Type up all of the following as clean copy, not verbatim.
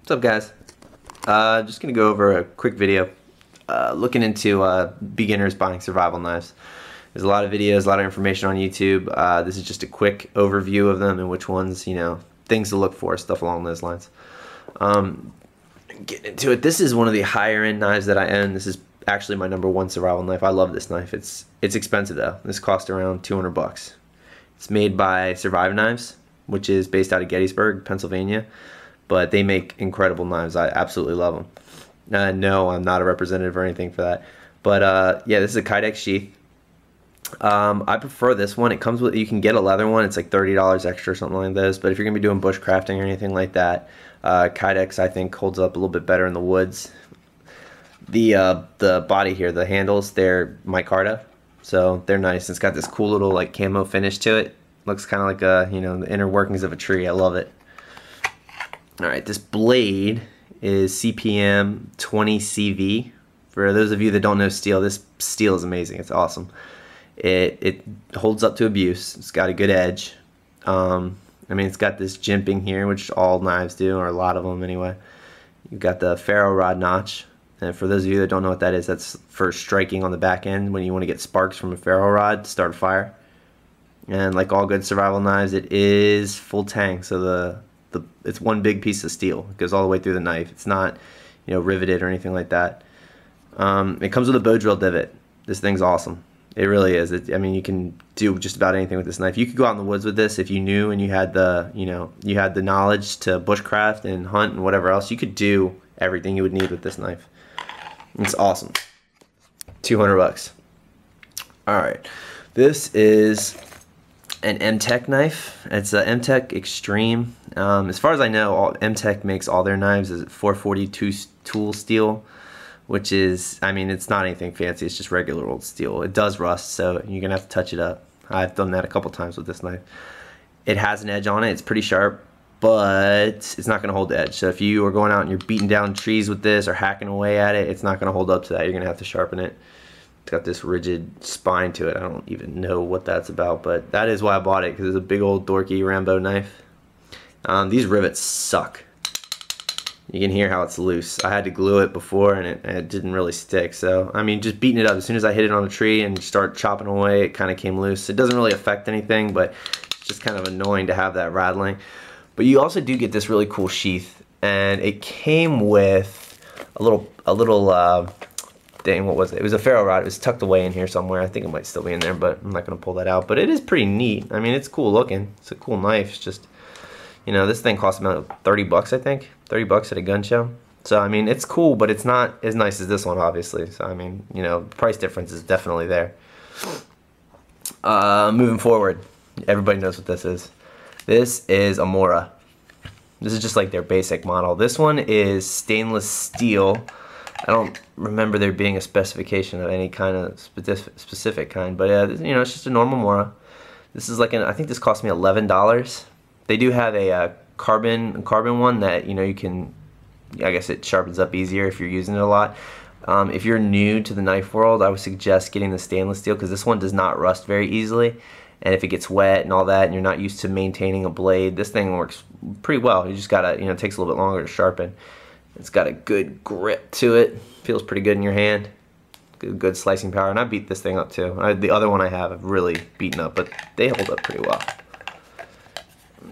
What's up, guys? Just gonna go over a quick video looking into beginners buying survival knives. There's a lot of videos, a lot of information on YouTube. This is just a quick overview of them and which ones, things to look for, stuff along those lines. Getting into it, this is one of the higher end knives that I own. This is actually my #1 survival knife. I love this knife. It's expensive though. This cost around 200 bucks. It's made by Survive Knives, which is based out of Gettysburg, Pennsylvania. But they make incredible knives. I absolutely love them. No, I'm not a representative or anything for that. But yeah, this is a Kydex sheath. I prefer this one. It comes with, you can get a leather one. It's like $30 extra or something like this. But if you're gonna be doing bushcrafting or anything like that, Kydex I think holds up a little bit better in the woods. The body here, the handles, they're micarta, so they're nice. It's got this cool little like camo finish to it. Looks kind of like the inner workings of a tree. I love it. Alright, this blade is CPM 20CV. For those of you that don't know steel, this steel is amazing. It's awesome. It holds up to abuse. It's got a good edge. I mean, it's got this jimping here, which all knives do, or a lot of them anyway. You've got the ferro rod notch. And for those of you that don't know what that is, that's for striking on the back end when you want to get sparks from a ferro rod to start a fire. And like all good survival knives, it is full tang, so it's one big piece of steel. It goes all the way through the knife. It's not, riveted or anything like that. It comes with a bow drill divot. This thing's awesome. It really is. I mean, you can do just about anything with this knife. You could go out in the woods with this if you knew and you had the, you had the knowledge to bushcraft and hunt and whatever else. You could do everything you would need with this knife. It's awesome. 200 bucks. All right. This is an Mtech knife. It's a Mtech Extreme. As far as I know, Mtech makes all their knives as 442 tool steel, which is, I mean, it's not anything fancy. It's just regular old steel. It does rust, so you're gonna have to touch it up. I've done that a couple times with this knife. It has an edge on it. It's pretty sharp, but it's not gonna hold the edge. So if you are going out and you're beating down trees with this or hacking away at it, it's not gonna hold up to that. You're gonna have to sharpen it. It's got this rigid spine to it. I don't even know what that's about, but that is why I bought it, because it's a big old dorky Rambo knife. These rivets suck. You can hear how it's loose. I had to glue it before and it didn't really stick. So, I mean, just beating it up, as soon as I hit it on a tree and start chopping away, it kind of came loose. It doesn't really affect anything, but it's just kind of annoying to have that rattling. But you also do get this really cool sheath, and it came with a little dang, what was it? It was a ferro rod. It was tucked away in here somewhere. I think it might still be in there, but I'm not going to pull that out. But it is pretty neat. I mean, it's cool looking. It's a cool knife. It's just, this thing cost about 30 bucks, I think. 30 bucks at a gun show. So, I mean, it's cool, but it's not as nice as this one, obviously. So, I mean, price difference is definitely there. Moving forward, everybody knows what this is. This is a Mora. This is just like their basic model. This one is stainless steel. I don't remember there being a specification of any kind of specific kind, but it's just a normal Mora. This is like I think this cost me $11. They do have a carbon one that you can, I guess it sharpens up easier if you're using it a lot. If you're new to the knife world, I would suggest getting the stainless steel, because this one does not rust very easily. And if it gets wet and all that, and you're not used to maintaining a blade, this thing works pretty well. You just gotta, it takes a little bit longer to sharpen. It's got a good grip to it. Feels pretty good in your hand. Good slicing power, and I beat this thing up too. The other one I have, I've really beaten up, but they hold up pretty well.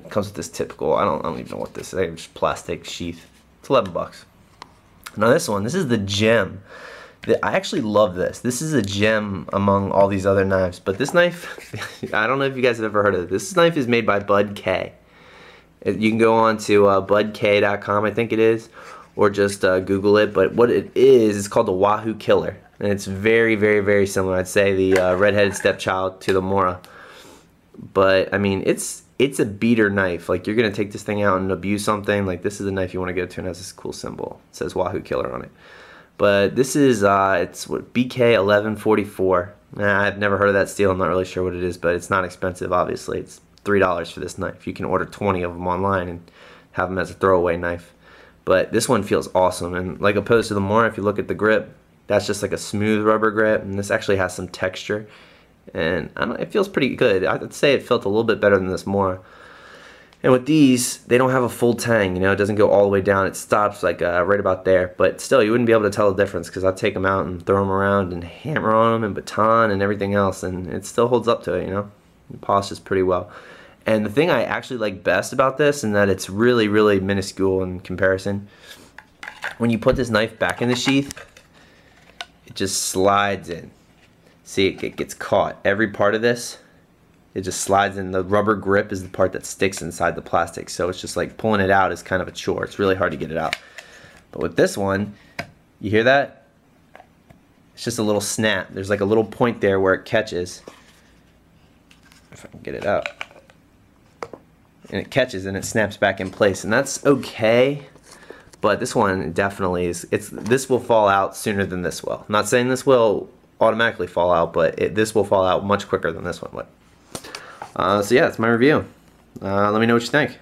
It comes with this typical, I don't even know what this is. It's just plastic sheath. It's 11 bucks. Now this is the gem. I actually love this. This is a gem among all these other knives, but this knife, I don't know if you guys have ever heard of it. This knife is made by BudK. You can go on to budk.com, I think it is, or just Google it. But what it is, it's called the Wahoo Killer, and it's very, very, very similar. I'd say the redheaded stepchild to the Mora. But I mean, it's a beater knife. Like, you're gonna take this thing out and abuse something. Like, this is the knife you want to go to, and has this cool symbol. It says Wahoo Killer on it. But this is it's what, BK 1144. I've never heard of that steel. I'm not really sure what it is, but it's not expensive. Obviously, it's $3 for this knife. You can order 20 of them online and have them as a throwaway knife. But this one feels awesome, and like opposed to the Mora, if you look at the grip, that's just like a smooth rubber grip, and this actually has some texture, and it feels pretty good. I'd say it felt a little bit better than this Mora. And with these, they don't have a full tang, you know, it doesn't go all the way down. It stops like right about there. But still, you wouldn't be able to tell the difference because I'll take them out and throw them around and hammer on them and baton and everything else, and it still holds up to it, you know. It polishes pretty well. And the thing I actually like best about this, and that it's really, really minuscule in comparison, when you put this knife back in the sheath, it just slides in. See, it gets caught. Every part of this, it just slides in. The rubber grip is the part that sticks inside the plastic, so it's just like pulling it out is kind of a chore. It's really hard to get it out. But with this one, you hear that? It's just a little snap. There's like a little point there where it catches. If I can get it out. And it catches and it snaps back in place, and that's okay. But this one definitely is. This will fall out sooner than this will. I'm not saying this will automatically fall out, but this will fall out much quicker than this one would. So yeah, that's my review. Let me know what you think.